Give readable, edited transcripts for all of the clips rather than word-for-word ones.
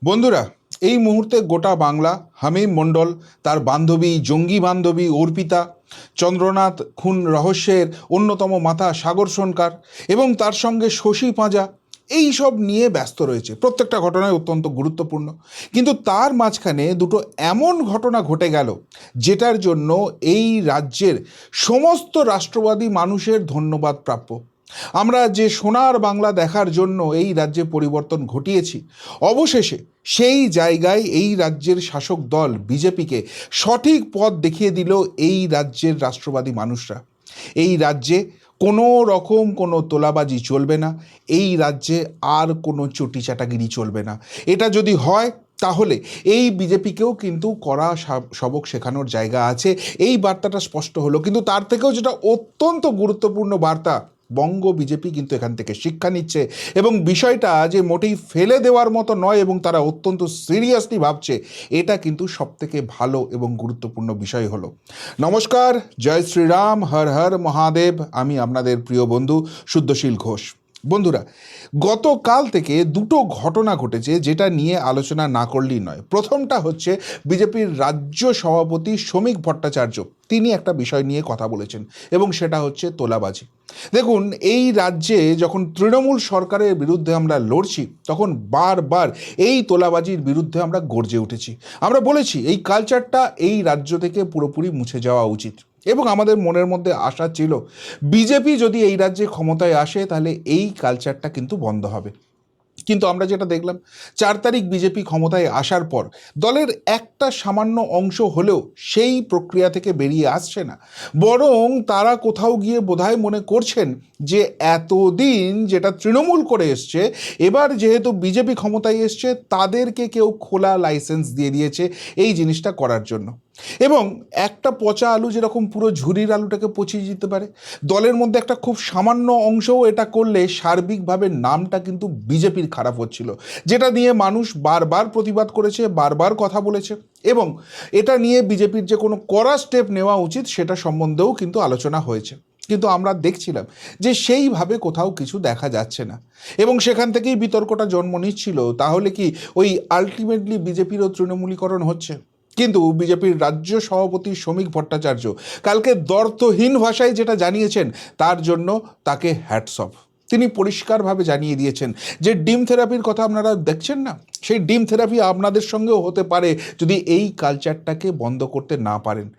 বন্ধুরা, এই মুহূর্তে গোটা বাংলা হামিম মণ্ডল, তার বান্ধবী, জঙ্গি বান্ধবী অর্পিতা, চন্দ্রনাথ খুন রহস্যের অন্যতম মাথা সাগর সরকার এবং তার সঙ্গে শশী পাঁজা, এই সব নিয়ে ব্যস্ত রয়েছে। প্রত্যেকটা ঘটনায় অত্যন্ত গুরুত্বপূর্ণ, কিন্তু তার মাঝখানে দুটো এমন ঘটনা ঘটে গেল যেটার জন্য এই রাজ্যের সমস্ত রাষ্ট্রবাদী মানুষের ধন্যবাদ প্রাপ্য। আমরা যে সোনার বাংলা দেখার জন্য এই রাজ্যে পরিবর্তন ঘটিয়েছি, অবশেষে সেই জায়গায় এই রাজ্যের শাসক দল বিজেপিকে সঠিক পথ দেখিয়ে দিল এই রাজ্যের রাষ্ট্রবাদী মানুষরা। এই রাজ্যে কোনো রকম কোনো তোলাবাজি চলবে না, এই রাজ্যে আর কোনো চটি চাটাগিরি চলবে না। এটা যদি হয় তাহলে এই বিজেপিকেও কিন্তু কড়া সবক শেখানোর জায়গা আছে। এই বার্তাটা স্পষ্ট হলো, কিন্তু তার থেকেও যেটা অত্যন্ত গুরুত্বপূর্ণ বার্তা, বঙ্গ বিজেপি কিন্তু এখান থেকে শিক্ষা নিচ্ছে এবং বিষয়টা যে মোটেই ফেলে দেওয়ার মতো নয় এবং তারা অত্যন্ত সিরিয়াসলি ভাবছে, এটা কিন্তু সবথেকে ভালো এবং গুরুত্বপূর্ণ বিষয় হলো। নমস্কার, জয় শ্রীরাম, হর হর মহাদেব। আমি আপনাদের প্রিয় বন্ধু শুদ্ধশীল ঘোষ। বন্ধুরা, গতকাল থেকে দুটো ঘটনা ঘটেছে যেটা নিয়ে আলোচনা না করলেই নয়। প্রথমটা হচ্ছে বিজেপির রাজ্য সভাপতি শ্রমিক ভট্টাচার্য, তিনি একটা বিষয় নিয়ে কথা বলেছেন এবং সেটা হচ্ছে তোলাবাজি। দেখুন, এই রাজ্যে যখন তৃণমূল সরকারের বিরুদ্ধে আমরা লড়ছি, তখন বারবার এই তোলাবাজির বিরুদ্ধে আমরা গর্জে উঠেছি। আমরা বলেছি এই কালচারটা এই রাজ্য থেকে পুরোপুরি মুছে যাওয়া উচিত এবং আমাদের মনের মধ্যে আশা ছিল বিজেপি যদি এই রাজ্যে ক্ষমতায় আসে তাহলে এই কালচারটা কিন্তু বন্ধ হবে। কিন্তু আমরা যেটা দেখলাম, 4 তারিখ বিজেপি ক্ষমতায় আসার পর দলের একটা সামান্য অংশ হলেও সেই প্রক্রিয়া থেকে বেরিয়ে আসছে না, বরং তারা কোথাও গিয়ে বোধহয় মনে করছেন যে এতদিন যেটা তৃণমূল করে এসছে, এবার যেহেতু বিজেপি ক্ষমতায় এসছে তাদেরকে কেউ খোলা লাইসেন্স দিয়ে দিয়েছে এই জিনিসটা করার জন্য। এবং একটা পচা আলু যেরকম পুরো ঝুরির আলুটাকে পচিয়ে দিতে পারে, দলের মধ্যে একটা খুব সামান্য অংশও এটা করলে সার্বিকভাবে নামটা কিন্তু বিজেপির খারাপ হচ্ছিল, যেটা নিয়ে মানুষ বারবার প্রতিবাদ করেছে, বারবার কথা বলেছে এবং এটা নিয়ে বিজেপির যে কোনো কড়া স্টেপ নেওয়া উচিত সেটা সম্বন্ধেও কিন্তু আলোচনা হয়েছে। কিন্তু আমরা দেখছিলাম যে সেইভাবে কোথাও কিছু দেখা যাচ্ছে না এবং সেখান থেকেই বিতর্কটা জন্ম নিচ্ছিল, তাহলে কি ওই আলটিমেটলি বিজেপিরও তৃণমূলীকরণ হচ্ছে? কিন্তু বিজেপির রাজ্য সভাপতি শ্রমিক ভট্টাচার্য কালকে দর্থহীন ভাষায় যেটা জানিয়েছেন, তার জন্য তাকে হ্যাটস অফ। তিনি পরিষ্কারভাবে জানিয়ে দিয়েছেন যে ডিম থেরাপির কথা আপনারা দেখছেন না, সেই ডিম থেরাপি আপনাদের সঙ্গেও হতে পারে যদি এই কালচারটাকে বন্ধ করতে না পারেন।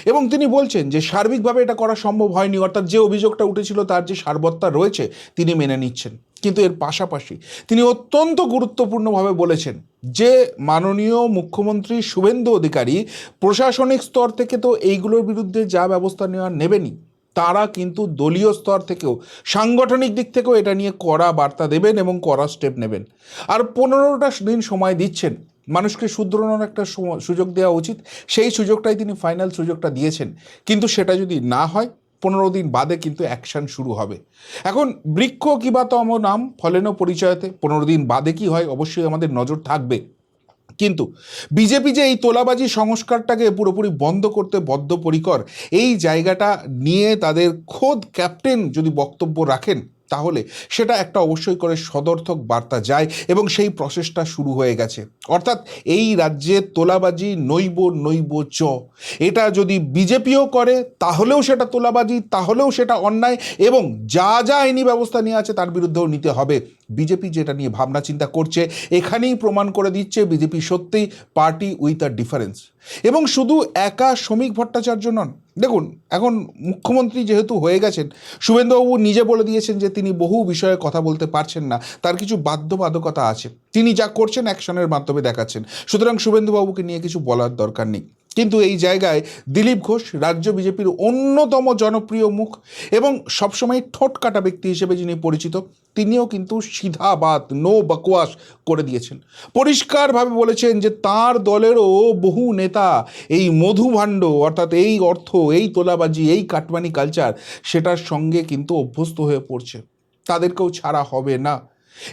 এবং তিনি বলছেন যে সার্বিকভাবে এটা করা সম্ভব হয়নি, অর্থাৎ যে অভিযোগটা উঠেছিল তার যে সারবত্তা রয়েছে তিনি মেনে নিচ্ছেন, কিন্তু এর পাশাপাশি তিনি অত্যন্ত গুরুত্বপূর্ণভাবে বলেছেন যে মাননীয় মুখ্যমন্ত্রী শুভেন্দু অধিকারী প্রশাসনিক স্তর থেকে তো এইগুলোর বিরুদ্ধে যা ব্যবস্থা নেবেনই, তারা কিন্তু দলীয় স্তর থেকেও সাংগঠনিক দিক থেকেও এটা নিয়ে কড়া বার্তা দেবেন এবং কড়া স্টেপ নেবেন। আর 15টা দিন সময় দিচ্ছেন, মানুষকে শুধরানোর একটা সুযোগ দেওয়া উচিত, সেই সুযোগটাই তিনি ফাইনাল সুযোগটা দিয়েছেন। কিন্তু সেটা যদি না হয়, 15 দিন বাদে কিন্তু অ্যাকশন শুরু হবে। এখন বৃক্ষ কিবা তম নাম ফলেন পরিচয়তে, 15 দিন বাদে কি হয় অবশ্যই আমাদের নজর থাকবে। কিন্তু বিজেপি যে এই তোলাবাজি সংস্কারটাকে পুরোপুরি বন্ধ করতে বদ্ধপরিকর, এই জায়গাটা নিয়ে তাদের খোদ ক্যাপ্টেন যদি বক্তব্য রাখেন তাহলে সেটা একটা অবশ্যই করে সদর্থক বার্তা যায় এবং সেই প্রসেসটা শুরু হয়ে গেছে। অর্থাৎ এই রাজ্যে তোলাবাজি নৈব নৈব চ, এটা যদি বিজেপিও করে তাহলেও সেটা তোলাবাজি, তাহলেও সেটা অন্যায় এবং যা যা আইনি ব্যবস্থা নিয়ে আছে তার বিরুদ্ধেও নিতে হবে। বিজেপি যেটা নিয়ে ভাবনা চিন্তা করছে এখানেই প্রমাণ করে দিচ্ছে বিজেপি সত্যিই পার্টি উইথ আ ডিফারেন্স। এবং শুধু একা শ্রমিক ভট্টাচার্য নন, দেখুন এখন মুখ্যমন্ত্রী যেহেতু হয়ে গেছেন, শুভেন্দুবাবু নিজে বলে দিয়েছেন যে তিনি বহু বিষয়ে কথা বলতে পারছেন না, তার কিছু বাধ্যবাধকতা আছে, তিনি যা করছেন অ্যাকশনের মাধ্যমে দেখাচ্ছেন, সুতরাং শুভেন্দুবাবুকে নিয়ে কিছু বলার দরকার নেই। কিন্তু এই জায়গায় দিলীপ ঘোষ, রাজ্য বিজেপির অন্যতম জনপ্রিয় মুখ এবং সবসময় ঠোঁট কাটা ব্যক্তি হিসেবে যিনি পরিচিত, তিনিও কিন্তু সিধা বাত, নো বকওয়াস করে দিয়েছেন। পরিষ্কারভাবে বলেছেন যে তার দলেরও বহু নেতা এই মধুভাণ্ড, অর্থাৎ এই অর্থ, এই তোলাবাজি, এই কাটমানি কালচার, সেটার সঙ্গে কিন্তু অভ্যস্ত হয়ে পড়ছে, তাদেরকেও ছাড়া হবে না।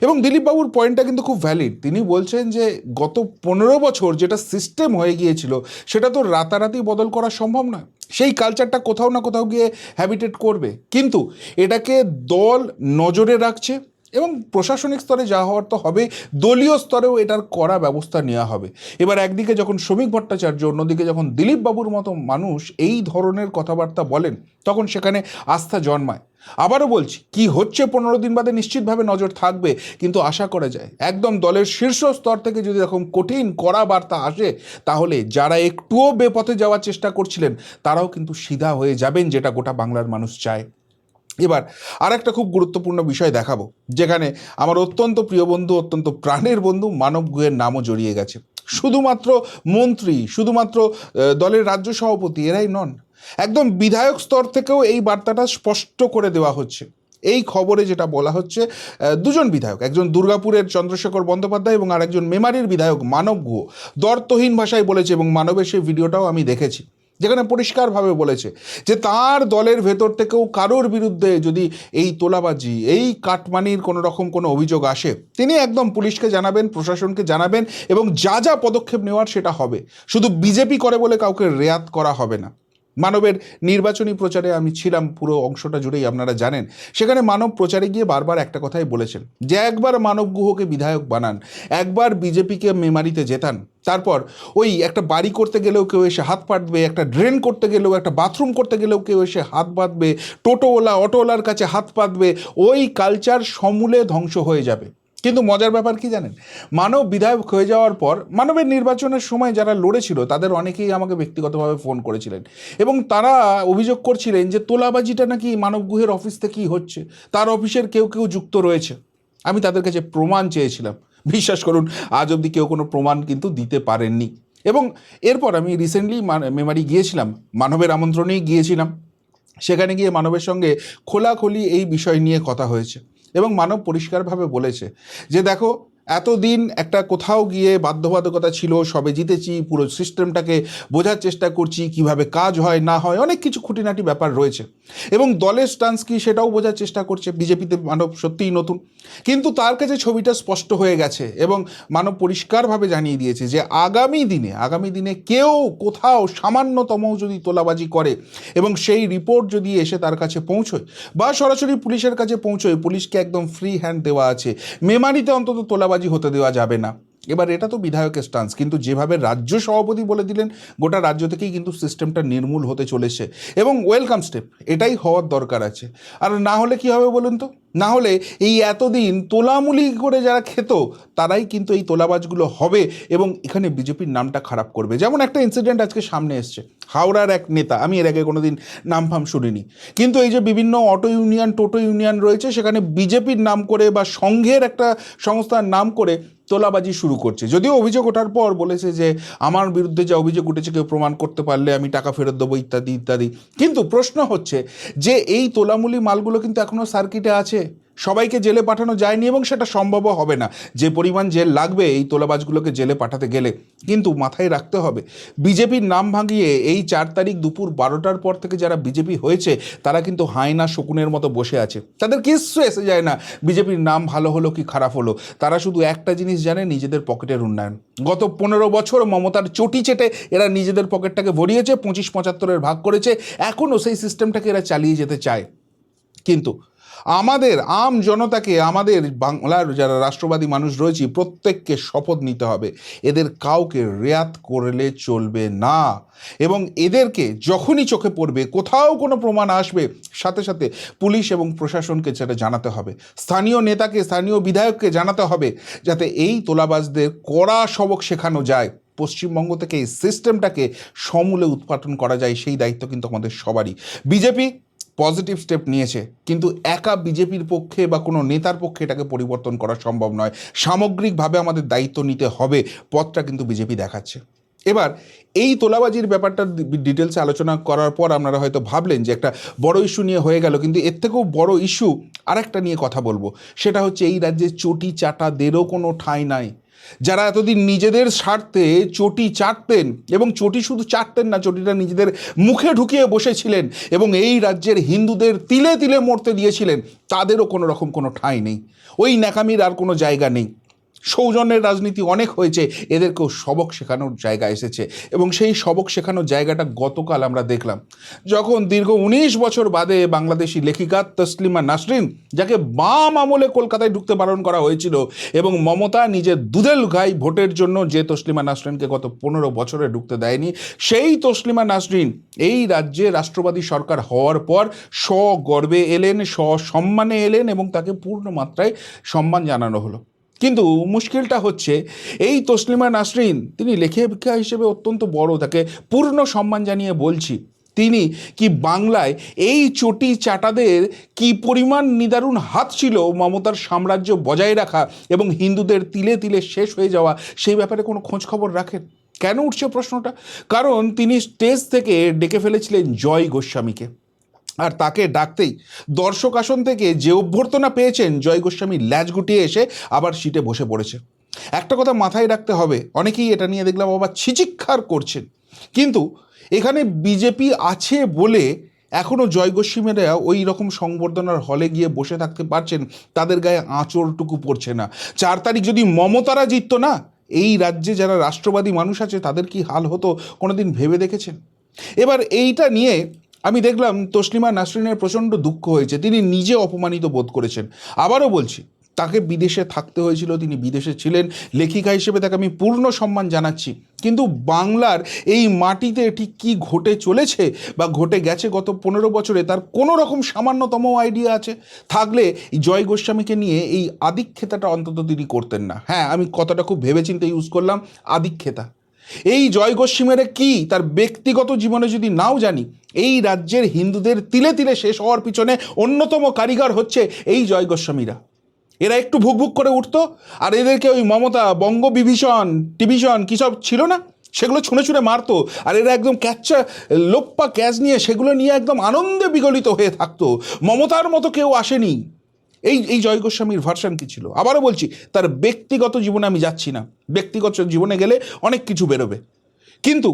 এবং দিলীপবাবুর পয়েন্টটা কিন্তু খুব ভ্যালিড। তিনি বলছেন যে গত 15 বছর যেটা সিস্টেম হয়ে গিয়েছিল সেটা তো রাতারাতি বদল করা সম্ভব নয়, সেই কালচারটা কোথাও না কোথাও গিয়ে হ্যাবিটেট করবে, কিন্তু এটাকে দল নজরে রাখছে এবং প্রশাসনিক স্তরে যা হওয়ার তো হবে, দলীয় স্তরেও এটার কড়া ব্যবস্থা নেওয়া হবে। এবার একদিকে যখন শ্রমিক ভট্টাচার্য, অন্যদিকে যখন দিলীপ বাবুর মতো মানুষ এই ধরনের কথাবার্তা বলেন, তখন সেখানে আস্থা জন্মায়। আবারও বলছি, কি হচ্ছে 15 দিন বাদে নিশ্চিতভাবে নজর থাকবে, কিন্তু আশা করা যায় একদম দলের শীর্ষ স্তর থেকে যদি এরকম কঠিন কড়া বার্তা আসে, তাহলে যারা একটুও বেপথে যাওয়ার চেষ্টা করছিলেন তারাও কিন্তু সিধা হয়ে যাবেন, যেটা গোটা বাংলার মানুষ চায়। এবার আর একটা খুব গুরুত্বপূর্ণ বিষয় দেখাবো, যেখানে আমার অত্যন্ত প্রিয় বন্ধু, অত্যন্ত প্রাণের বন্ধু মানব গুহের নামও জড়িয়ে গেছে। শুধুমাত্র মন্ত্রী, শুধুমাত্র দলের রাজ্য সভাপতি এরাই নন, একদম বিধায়ক স্তর থেকেও এই বার্তাটা স্পষ্ট করে দেওয়া হচ্ছে। এই খবরে যেটা বলা হচ্ছে, দুজন বিধায়ক, একজন দুর্গাপুরের চন্দ্রশেখর বন্দ্যোপাধ্যায় এবং আরেকজন মেমারির বিধায়ক মানব গুহ দ্বর্থহীন ভাষায় বলেছে, এবং মানবের সেই ভিডিওটাও আমি দেখেছি, যেখানে পরিষ্কারভাবে বলেছে যে তার দলের ভেতর থেকেও কারোর বিরুদ্ধে যদি এই তোলাবাজি, এই কাটমানির কোনো রকম কোনো অভিযোগ আসে, তিনি একদম পুলিশকে জানাবেন, প্রশাসনকে জানাবেন, এবং যা যা পদক্ষেপ নেওয়ার সেটা হবে। শুধু বিজেপি করে বলে কাউকে রেয়াত করা হবে না। মানবের নির্বাচনী প্রচারে আমি ছিলাম, পুরো অংশটা জুড়েই আপনারা জানেন। সেখানে মানব প্রচারে গিয়ে বারবার একটা কথাই বলেছেন, যে একবার মানব গুহকে বিধায়ক বানান, একবার বিজেপিকে মেমারিতে জেতান, তারপর ওই একটা বাড়ি করতে গেলেও কেউ এসে হাত পাতবে, একটা ড্রেন করতে গেলেও, একটা বাথরুম করতে গেলেও কেউ এসে হাত পাতবে, টোটোওয়ালা অটোওয়ালার কাছে হাত পাতবে, ওই কালচার সমূলে ধ্বংস হয়ে যাবে। কিন্তু মজার ব্যাপার কি জানেন, মানব বিধায়ক হয়ে যাওয়ার পর মানবের নির্বাচনের সময় যারা লড়েছিল তাদের অনেকেই আমাকে ব্যক্তিগতভাবে ফোন করেছিলেন, এবং তারা অভিযোগ করছিলেন যে তোলাবাজিটা নাকি মানব গুহের অফিস থেকেই হচ্ছে, তার অফিসের কেউ কেউ যুক্ত রয়েছে। আমি তাদের কাছে প্রমাণ চেয়েছিলাম, বিশ্বাস করুন আজ অবধি কেউ কোনো প্রমাণ কিন্তু দিতে পারেননি। এবং এরপর আমি রিসেন্টলি মেমারি গিয়েছিলাম, মানবের আমন্ত্রণেই গিয়েছিলাম। সেখানে গিয়ে মানবের সঙ্গে খোলাখুলি এই বিষয় নিয়ে কথা হয়েছে, এবং মানব পরিষ্কারভাবে বলেছে যে দেখো, এতদিন একটা কোথাও গিয়ে বাধ্যবাধকতা ছিল, সবে জিতেছি, পুরো সিস্টেমটাকে বোঝার চেষ্টা করছি, কিভাবে কাজ হয় না হয়, অনেক কিছু খুঁটিনাটি ব্যাপার রয়েছে, এবং দলের স্টান্স কি সেটাও বোঝার চেষ্টা করছে। বিজেপিতে মানব সত্যিই নতুন, কিন্তু তার কাছে ছবিটা স্পষ্ট হয়ে গেছে, এবং মানব পরিষ্কারভাবে জানিয়ে দিয়েছে যে আগামী দিনে কেউ কোথাও সামান্যতম যদি তোলাবাজি করে, এবং সেই রিপোর্ট যদি এসে তার কাছে পৌঁছয় বা সরাসরি পুলিশের কাছে পৌঁছয়, পুলিশকে একদম ফ্রি হ্যান্ড দেওয়া আছে, মেমারিতে অন্তত তোলাবাজি হতে দেওয়া যাবে না। এবার এটা তো বিধায়কের স্টান্স, কিন্তু যেভাবে রাজ্য সভাপতি বলে দিলেন, গোটা রাজ্য থেকেই কিন্তু সিস্টেমটা নির্মূল হতে চলেছে, এবং ওয়েলকাম স্টেপ, এটাই হওয়ার দরকার আছে। আর না হলে কি হবে বলুন তো, না হলে এই এতদিন তোলামুলি করে যারা খেত তারাই কিন্তু এই তোলাবাজগুলো হবে, এবং এখানে বিজেপির নামটা খারাপ করবে। যেমন একটা ইনসিডেন্ট আজকে সামনে এসছে, হাওড়ার এক নেতা, আমি এর আগে কোনোদিন নাম ফাম শুনিনি, কিন্তু এই যে বিভিন্ন অটো ইউনিয়ন, টোটো ইউনিয়ন রয়েছে, সেখানে বিজেপির নাম করে বা সংঘের একটা সংস্থার নাম করে তোলাবাজি শুরু করছে। যদিও অভিযোগ ওঠার পর বলেছে যে আমার বিরুদ্ধে যা অভিযোগ উঠেছে কেউ প্রমাণ করতে পারলে আমি টাকা ফেরত দেবো, ইত্যাদি ইত্যাদি। কিন্তু প্রশ্ন হচ্ছে যে এই তোলামুলি মালগুলো কিন্তু এখনও সার্কিটে আছে, সবাইকে জেলে পাঠানো যায়নি, এবং সেটা সম্ভবও হবে না, যে পরিমাণ জেল লাগবে এই তোলাবাজগুলোকে জেলে পাঠাতে গেলে। কিন্তু মাথায় রাখতে হবে, বিজেপির নাম ভাঙিয়ে এই 4 তারিখ দুপুর 12টার পর থেকে যারা বিজেপি হয়েছে তারা কিন্তু হায়না শকুনের মতো বসে আছে, তাদের কিচ্ছু এসে যায় না বিজেপির নাম ভালো হলো কি খারাপ হলো। তারা শুধু একটা জিনিস জানে, নিজেদের পকেটের উন্নয়ন। গত 15 বছর মমতার চটি চেটে এরা নিজেদের পকেটটাকে ভরিয়েছে, 25-75-এর ভাগ করেছে, এখনও সেই সিস্টেমটাকে এরা চালিয়ে যেতে চায়। কিন্তু আমাদের আম জনতাকে, আমাদের বাংলার যারা রাষ্ট্রবাদী মানুষ রয়েছে, প্রত্যেককে শপথ নিতে হবে, এদের কাউকে রেয়াত করলে চলবে না, এবং এদেরকে যখনই চোখে পড়বে, কোথাও কোনো প্রমাণ আসবে, সাথে সাথে পুলিশ এবং প্রশাসনকে সেটা জানাতে হবে, স্থানীয় নেতাকে, স্থানীয় বিধায়ককে জানাতে হবে, যাতে এই তোলাবাজদের কড়া সবক শেখানো যায়, পশ্চিমবঙ্গ থেকে এই সিস্টেমটাকে সমূলে উৎপাটন করা যায়। সেই দায়িত্ব কিন্তু আমাদের সবারই। বিজেপি পজিটিভ স্টেপ নিয়েছে, কিন্তু একা বিজেপির পক্ষে বা কোনো নেতার পক্ষে এটাকে পরিবর্তন করা সম্ভব নয়। সামগ্রিকভাবে আমাদের দায়িত্ব নিতে হবে, পথটা কিন্তু বিজেপি দেখাচ্ছে। এবার এই তোলাবাজির ব্যাপারটার ডিটেলসে আলোচনা করার পর আপনারা হয়তো ভাবলেন যে একটা বড় ইস্যু নিয়ে হয়ে গেল, কিন্তু এর থেকেও বড় ইস্যু আরেকটা নিয়ে কথা বলবো। সেটা হচ্ছে এই রাজ্যে চটি চাটাদেরও কোনো ঠাঁই নাই। যারা এতদিন নিজেদের স্বার্থে চটি চাটতেন, এবং চটি শুধু চাটতেন না, চটিটা নিজেদের মুখে ঢুকিয়ে বসেছিলেন এবং এই রাজ্যের হিন্দুদের তিলে তিলে মরতে দিয়েছিলেন, তাদেরও কোনো রকম কোনো ঠাঁই নেই, ওই ন্যাকামির আর কোনো জায়গা নেই। সৌজন্যের রাজনীতি অনেক হয়েছে, এদেরকেও সবক শেখানোর জায়গা এসেছে। এবং সেই সবক শেখানোর জায়গাটা গতকাল আমরা দেখলাম, যখন দীর্ঘ 19 বছর বাদে বাংলাদেশি লেখিকা তসলিমা নাসরিন, যাকে বাম আমলে কলকাতায় ঢুকতে বারণ করা হয়েছিল এবং মমতা নিজের দুধেল গাই ভোটের জন্য যে তসলিমা নাসরিনকে গত 15 বছরে ঢুকতে দেয়নি, সেই তসলিমা নাসরিন এই রাজ্যে রাষ্ট্রবাদী সরকার হওয়ার পর সগর্বে এলেন, সসম্মানে এলেন এবং তাকে পূর্ণ মাত্রায় সম্মান জানানো হলো। কিন্তু মুশকিলটা হচ্ছে, এই তসলিমা নাসরিন তিনি লেখিকা হিসেবে অত্যন্ত বড়, তাকে পূর্ণ সম্মান জানিয়ে বলছি, তিনি কি বাংলায় এই চটি চাটাদের কি পরিমাণ নিদারুণ হাত ছিল মমতার সাম্রাজ্য বজায় রাখা এবং হিন্দুদের তিলে তিলে শেষ হয়ে যাওয়া, সেই ব্যাপারে কোনো খোঁজ খবর রাখেন? কেন উঠছে প্রশ্নটা? কারণ তিনি স্টেজ থেকে ডেকে ফেলেছিলেন জয় গোস্বামীকে, আর তাকে ডাকতেই দর্শক আসন থেকে যে অভ্যর্থনা পেয়েছেন, জয় গোস্বামী ল্যাজ গুটিয়ে এসে আবার সিটে বসে পড়েছে। একটা কথা মাথায় রাখতে হবে, অনেকেই এটা নিয়ে দেখলাম আবার ছিচিৎকার করছেন, কিন্তু এখানে বিজেপি আছে বলে এখনও জয় গোস্বামীরা ওই রকম সংবর্ধনার হলে গিয়ে বসে থাকতে পারছেন, তাদের গায়ে আঁচড়টুকু পড়ছে না। 4 তারিখ যদি মমতারা জিতত না, এই রাজ্যে যারা রাষ্ট্রবাদী মানুষ আছে তাদের কি হাল হতো কোনোদিন ভেবে দেখেছেন? এবার এইটা নিয়ে আমি দেখলাম তসলিমা নাসরিনের প্রচণ্ড দুঃখ হয়েছে, তিনি নিজে অপমানিত বোধ করেছেন। আবারও বলছি, তাকে বিদেশে থাকতে হয়েছিল, তিনি বিদেশে ছিলেন, লেখিকা হিসেবে তাকে আমি পূর্ণ সম্মান জানাচ্ছি। কিন্তু বাংলার এই মাটিতে ঠিক কী ঘটে চলেছে বা ঘটে গেছে গত 15 বছরে, তার কোনো রকম সামান্যতম আইডিয়া আছে? থাকলে জয় গোস্বামীকে নিয়ে এই আদিক্ষেতাটা অন্তত তিনি করতেন না। হ্যাঁ, আমি কথাটা খুব ভেবেচিন্তে ইউজ করলাম, আদিক্ষেতা। এই জয় গোস্বামীর কি তার ব্যক্তিগত জীবনে যদি নাও জানি, এই রাজ্যের হিন্দুদের তিলে তিলে শেষ হওয়ার পিছনে অন্যতম কারিগর হচ্ছে এই জয় গোস্বামীরা। এরা একটু ভুক করে উঠতো, আর এদেরকে ওই মমতা বঙ্গবিভীষণ টিভিশন কী সব ছিল না, সেগুলো ছুঁড়ে ছুঁড়ে মারতো, আর এরা একদম ক্যাচা লোপ্পা ক্যাচ নিয়ে সেগুলো নিয়ে একদম আনন্দে বিগলিত হয়ে থাকতো। মমতার মতো কেউ আসেনি। এই জয় গোস্বামীর ভার্সন কী ছিল? আবারও বলছি, তার ব্যক্তিগত জীবনে আমি যাচ্ছি না, ব্যক্তিগত জীবনে গেলে অনেক কিছু বেরোবে, কিন্তু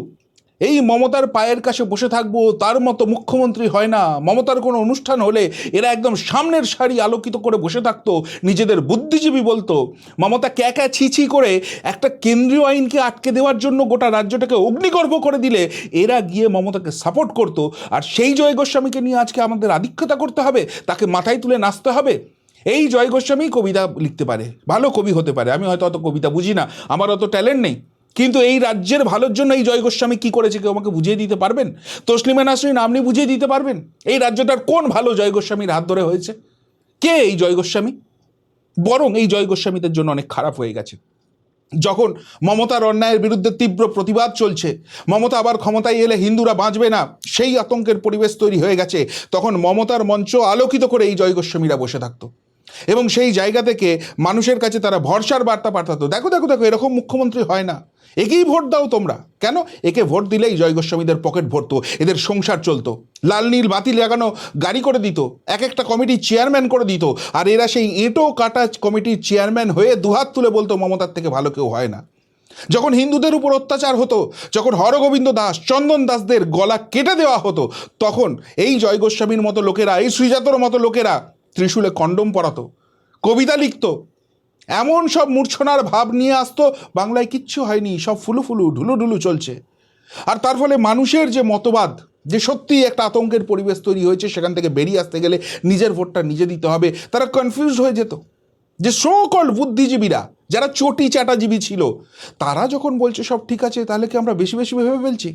এই মমতার পায়ের কাছে বসে থাকবো তার মতো মুখ্যমন্ত্রী হয় না। মমতার কোনো অনুষ্ঠান হলে এরা একদম সামনের সারি আলোকিত করে বসে থাকতো, নিজেদের বুদ্ধিজীবী বলতো। মমতা ক্যাকা ছি করে একটা কেন্দ্রীয় আইনকে আটকে দেওয়ার জন্য গোটা রাজ্যটাকে অগ্নিগর্ভ করে দিলে এরা গিয়ে মমতাকে সাপোর্ট করতো। আর সেই জয় গোস্বামীকে নিয়ে আজকে আমাদের আধিক্যতা করতে হবে, তাকে মাথায় তুলে নাচতে হবে। এই জয় গোস্বামী কবিতা লিখতে পারে, ভালো কবি হতে পারে, আমি হয়তো অত কবিতা বুঝি না, আমার অত ট্যালেন্ট নেই, কিন্তু এই রাজ্যের ভালোর জন্য এই জয় গোস্বামী কী করেছে কেউ আমাকে বুঝিয়ে দিতে পারবেন? তসলিমা নাসরিন আপনি বুঝিয়ে দিতে পারবেন এই রাজ্যটার কোন ভালো জয় গোস্বামীর হাত ধরে হয়েছে? কে এই জয় গোস্বামী? বরং এই জয় গোস্বামীদের জন্য অনেক খারাপ হয়ে গেছে। যখন মমতার অন্যায়ের বিরুদ্ধে তীব্র প্রতিবাদ চলছে, মমতা আবার ক্ষমতায় এলে হিন্দুরা বাঁচবে না, সেই আতঙ্কের পরিবেশ তৈরি হয়ে গেছে, তখন মমতার মঞ্চ আলোকিত করে এই জয় গোস্বামীরা বসে থাকতো এবং সেই জায়গা থেকে মানুষের কাছে তারা ভরসার বার্তা পাঠাতো, দেখো দেখো দেখো এরকম মুখ্যমন্ত্রী হয় না, একেই ভোট দাও তোমরা। কেন? একে ভোট দিলেই জয় গোস্বামীদের পকেট ভরতো, এদের সংসার চলতো, লাল নীল বাতি লাগানো গাড়ি করে দিত, এক একটা কমিটির চেয়ারম্যান করে দিত, আর এরা সেই এঁটো কাটা কমিটির চেয়ারম্যান হয়ে দুহাত তুলে বলতো মমতার থেকে ভালো কেউ হয় না। যখন হিন্দুদের উপর অত্যাচার হতো, যখন হরগোবিন্দ দাস চন্দন দাসদের গলা কেটে দেওয়া হতো, তখন এই জয় গোস্বামীর মতো লোকেরা, এই শ্রীজাতর মতো লোকেরা ত্রিশূলে কন্ডম পরাতো, কবিতা লিখত, এমন সব মূর্ছনার ভাব নিয়ে আসতো, বাংলায় কিচ্ছু হয়নি, সব ফুলু ফুলু ঢুলু ঢুলু চলছে। আর তার ফলে মানুষের যে মতবাদ, যে সত্যিই একটা আতঙ্কের পরিবেশ তৈরি হয়েছে, সেখান থেকে বেরিয়ে আসতে গেলে নিজের ভোটটা নিজে দিতে হবে, তারা কনফিউজ হয়ে যেত। যে সকল বুদ্ধিজীবীরা যারা চটি চাটাজীবী ছিল, তারা যখন বলছে সব ঠিক আছে, তাহলে কি আমরা বেশি বেশি ভেবে ফেলছি?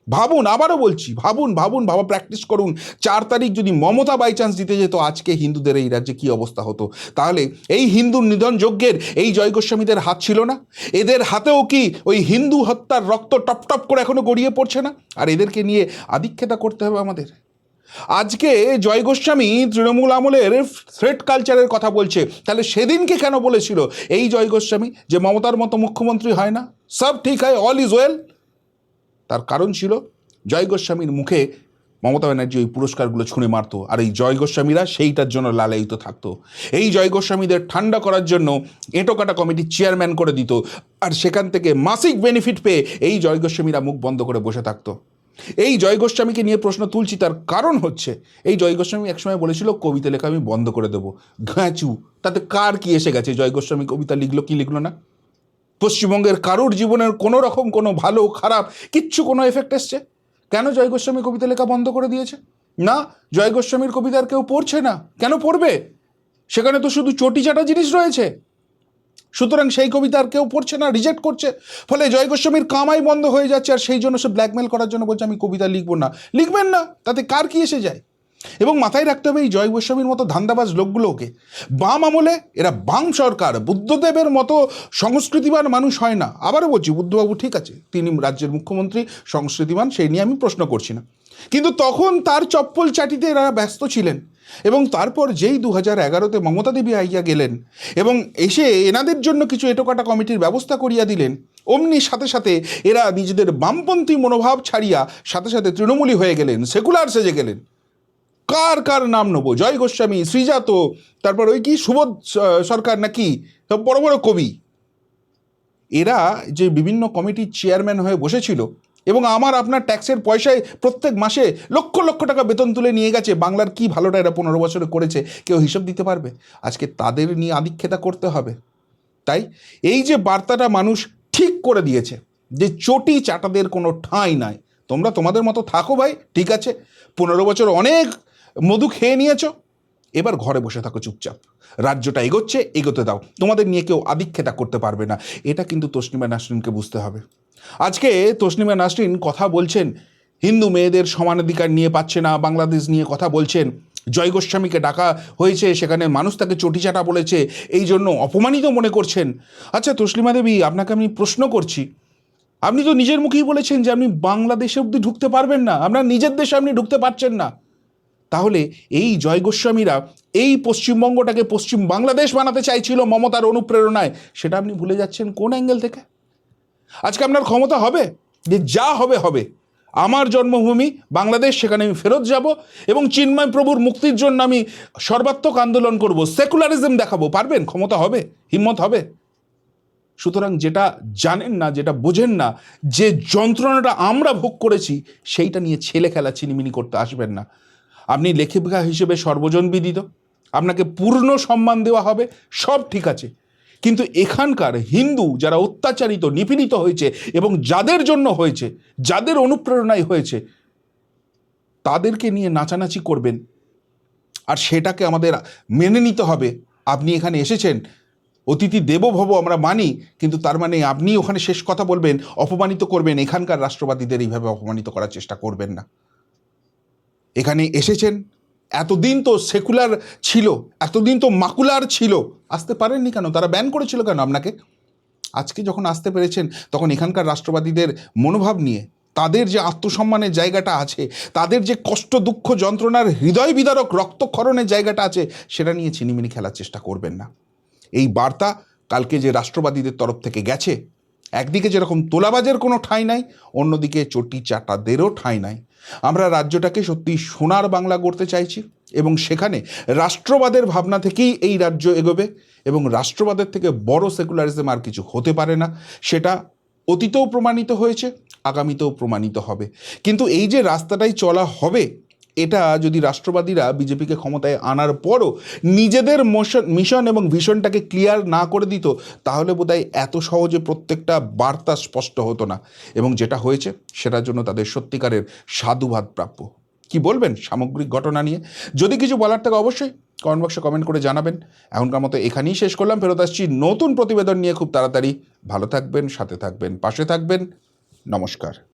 ভাবুন, আবারও বলছি, ভাবুন ভাবুন, ভাবা প্র্যাকটিস করুন। 4 তারিখ যদি মমতা বাই চান্স দিতে যেত, আজকে হিন্দুদের এই রাজ্যে কী অবস্থা হতো? তাহলে এই হিন্দু নিধন যজ্ঞের এই জয় গোস্বামীদের হাত ছিল না? এদের হাতেও কি ওই হিন্দু হত্যার রক্ত টপ টপ করে এখনো গড়িয়ে পড়ছে না? আর এদেরকে নিয়ে আধিক্যতা করতে হবে আমাদের। আজকে জয় গোস্বামী তৃণমূল আমলের থ্রেট কালচারের কথা বলছে, তাহলে সেদিনকে কেন বলেছিল এই জয় গোস্বামী যে মমতার মতো মুখ্যমন্ত্রী হয় না, সব ঠিক হয়, অল ইজ ওয়েল? তার কারণ ছিল জয় গোস্বামীর মুখে মমতা ব্যানার্জি ওই পুরস্কারগুলো ছুঁড়ে মারতো, আর এই জয় গোস্বামীরা সেইটার জন্য লালায়িত থাকতো। এই জয় গোস্বামীদের ঠান্ডা করার জন্য এঁটোকাটা কমিটির চেয়ারম্যান করে দিত, আর সেখান থেকে মাসিক বেনিফিট পেয়ে এই জয় গোস্বামীরা মুখ বন্ধ করে বসে থাকতো। এই জয় গোস্বামীকে নিয়ে প্রশ্ন তুলছি, তার কারণ হচ্ছে এই জয় গোস্বামী একসময় বলেছিল কবিতা লেখা আমি বন্ধ করে দেবো। ঘাঁচু, তাতে কার কি এসে গেছে? জয় গোস্বামী কবিতা লিখলো কি লিখলো না? পশ্চিমবঙ্গের কারোর জীবনের কোনো রকম কোনো ভালো খারাপ কিচ্ছু কোনো এফেক্ট এসছে? কেন জয় গোস্বামী কবিতা লেখা বন্ধ করে দিয়েছে? না, জয় গোস্বামীর কবিতার কেউ পড়ছে না। কেন পড়বে? সেখানে তো শুধু চটিচাটা জিনিস রয়েছে। সুতরাং সেই কবিতা আর কেউ পড়ছে না, রিজেক্ট করছে। ফলে জয় গোস্বামীর কামাই বন্ধ হয়ে যাচ্ছে, আর সেই জন্য সে ব্ল্যাকমেল করার জন্য বলছে আমি কবিতা লিখবো না। লিখবেন না, তাতে কার কি এসে যায়? এবং মাথায় রাখতে হবে এই জয় গোস্বামীর মতো ধান্দাবাজ লোকগুলোকে বাম আমলে এরা বাম সরকার বুদ্ধদেবের মতো সংস্কৃতিবান মানুষ হয় না। আবারও বলছি, বুদ্ধবাবু ঠিক আছে, তিনি রাজ্যের মুখ্যমন্ত্রী, সংস্কৃতিবান, সেই নিয়ে আমি প্রশ্ন করছি না, কিন্তু তখন তার চপ্পল চাটিতে এরা ব্যস্ত ছিলেন। এবং তারপর যেই 2011-তে মমতা দেবী আইয়া গেলেন এবং এসে এনাদের জন্য কিছু এটোকাটা কমিটির ব্যবস্থা করিয়া দিলেন, অমনি সাথে সাথে এরা নিজেদের বামপন্থী মনোভাব ছাড়িয়া সাথে সাথে তৃণমূলী হয়ে গেলেন, সেকুলার সেজে গেলেন। কার কার নাম নেবো? জয় গোস্বামী, শ্রীজাত, তারপর ওই কি সুবোধ সরকার নাকি, সব বড় বড় কবি, এরা যে বিভিন্ন কমিটির চেয়ারম্যান হয়ে বসেছিল এবং আমার আপনার ট্যাক্সের পয়সায় প্রত্যেক মাসে লক্ষ লক্ষ টাকা বেতন তুলে নিয়ে গেছে, বাংলার কি ভালোটা এরা 15 বছরে করেছে কেউ হিসাব দিতে পারবে? আজকে তাদের নিয়ে আধিক্ষেতা করতে হবে। তাই এই যে বার্তাটা মানুষ ঠিক করে দিয়েছে যে চটি চাটাদের কোনো ঠাঁই নাই, তোমরা তোমাদের মতো থাকো ভাই, ঠিক আছে, 15 বছর অনেক মধু খেয়ে নিয়েছো, এবার ঘরে বসে থাকো চুপচাপ, রাজ্যটা এগোচ্ছে, এগোতে দাও, তোমাদের নিয়ে কেউ আধিক্ষেতা করতে পারবে না। এটা কিন্তু তসলিমা নাসরিনকে বুঝতে হবে। আজকে তসলিমা নাসরিন কথা বলছেন হিন্দু মেয়েদের সমানাধিকার নিয়ে পাচ্ছে না, বাংলাদেশ নিয়ে কথা বলছেন, জয় গোস্বামীকে ডাকা হয়েছে, সেখানে মানুষ তাকে চটিচাটা বলেছে, এই জন্য অপমানিত মনে করছেন। আচ্ছা তসলিমা দেবী, আপনাকে আমি প্রশ্ন করছি, আপনি তো নিজের মুখেই বলেছেন যে আপনি বাংলাদেশে অবধি ঢুকতে পারবেন না, আপনার নিজের দেশে আপনি ঢুকতে পারছেন না। তাহলে এই জয় গোস্বামীরা এই পশ্চিমবঙ্গটাকে পশ্চিম বাংলাদেশ বানাতে চাইছিল মমতার অনুপ্রেরণায়, সেটা আপনি ভুলে যাচ্ছেন কোন অ্যাঙ্গেল থেকে? আজকে আপনার ক্ষমতা হবে যে যা হবে হবে, আমার জন্মভূমি বাংলাদেশ, সেখানে আমি ফেরত যাব এবং চিন্ময় প্রভুর মুক্তির জন্য আমি সর্বাত্মক আন্দোলন করব, সেকুলারিজম দেখাবো। পারবেন? ক্ষমতা হবে? হিম্মত হবে? সুতরাং যেটা জানেন না, যেটা বোঝেন না, যে যন্ত্রণাটা আমরা ভোগ করেছি, সেইটা নিয়ে ছেলে খেলা চিনিমিনি করতে আসবেন না। আপনি লেখিকা হিসেবে সর্বজনবিদিত, আপনাকে পূর্ণ সম্মান দেওয়া হবে, সব ঠিক আছে, কিন্তু এখানকার হিন্দু যারা অত্যাচারিত, নিপীড়িত হয়েছে এবং যাদের জন্য হয়েছে, যাদের অনুপ্রেরণায় হয়েছে, তাদেরকে নিয়ে নাচানাচি করবেন, আর সেটাকে আমাদের মেনে নিতে হবে। আপনি এখানে এসেছেন, অতিথি দেবো ভব আমরা মানি, কিন্তু তার মানে আপনি ওখানে শেষ কথা বলবেন, অপমানিত করবেন, এখানকার রাষ্ট্রবাদীদের এইভাবে অপমানিত করার চেষ্টা করবেন না। এখানে এসেছেন, এতদিন তো সেকুলার ছিল, এতদিন তো মাকুলার ছিল, আসতে পারেননি কেন? তারা ব্যান করেছিল কেন আপনাকে? আজকে যখন আসতে পেরেছেন, তখন এখানকার রাষ্ট্রবাদীদের মনোভাব নিয়ে, তাদের যে আত্মসম্মানের জায়গাটা আছে, তাদের যে কষ্ট দুঃখ যন্ত্রণার হৃদয় বিদারক রক্তক্ষরণের জায়গাটা আছে, সেটা নিয়ে ছিনিমিনি খেলার চেষ্টা করবেন না। এই বার্তা কালকে যে রাষ্ট্রবাদীদের তরফ থেকে গেছে, একদিকে যেরকম তোলাবাজের কোনো ঠাঁই নাই, অন্যদিকে চটি চাটাদেরও ঠাঁই নাই। আমরা রাজ্যটাকে সত্যি সোনার বাংলা গড়তে চাইছি এবং সেখানে রাষ্ট্রবাদের ভাবনা থেকেই এই রাজ্য এগোবে এবং রাষ্ট্রবাদের থেকে বড় সেকুলারিজম আর কিছু হতে পারে না। সেটা অতীতেও প্রমাণিত হয়েছে, আগামীতেও প্রমাণিত হবে। কিন্তু এই যে রাস্তাটাই চলা হবে, এটা যদি রাষ্ট্রবাদীরা বিজেপিকে ক্ষমতায় আনার পরও নিজেদের মিশন এবং ভিশনটাকে ক্লিয়ার না করে দিত, তাহলে বোধহয় এত সহজে প্রত্যেকটা বার্তা স্পষ্ট হতো না। এবং যেটা হয়েছে সেটার জন্য তাদের সত্যিকারের সাধুবাদ প্রাপ্য। কি বলবেন সামগ্রিক ঘটনা নিয়ে? যদি কিছু বলার থাকে অবশ্যই কমেন্ট বক্সে কমেন্ট করে জানাবেন। এখনকার মতো এখানেই শেষ করলাম, ফেরত আসছি নতুন প্রতিবেদন নিয়ে খুব তাড়াতাড়ি। ভালো থাকবেন, সাথে থাকবেন, পাশে থাকবেন। নমস্কার।